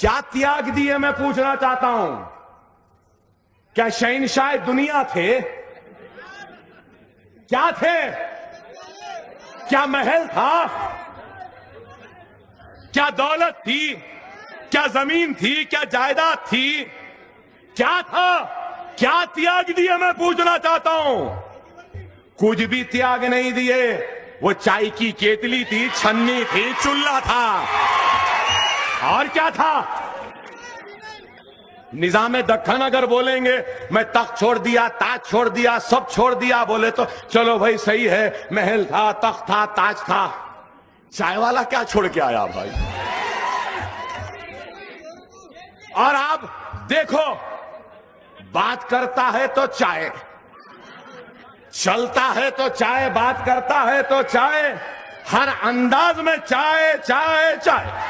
क्या त्याग दिए मैं पूछना चाहता हूं। क्या शहंशाह दुनिया थे? क्या थे? क्या महल था? क्या दौलत थी? क्या जमीन थी? क्या जायदाद थी? क्या था? क्या त्याग दिए मैं पूछना चाहता हूं। कुछ भी त्याग नहीं दिए। वो चाय की केतली थी, छन्नी थी, चूल्हा था, और क्या था। निजाम दक्कन अगर बोलेंगे मैं तख्त छोड़ दिया, ताज छोड़ दिया, सब छोड़ दिया, बोले तो चलो भाई सही है, महल था, तख्त था, ताज था। चाय वाला क्या छोड़ के आया भाई? और आप देखो, बात करता है तो चाय, चलता है तो चाय, बात करता है तो चाय, हर अंदाज में चाय चाय चाय।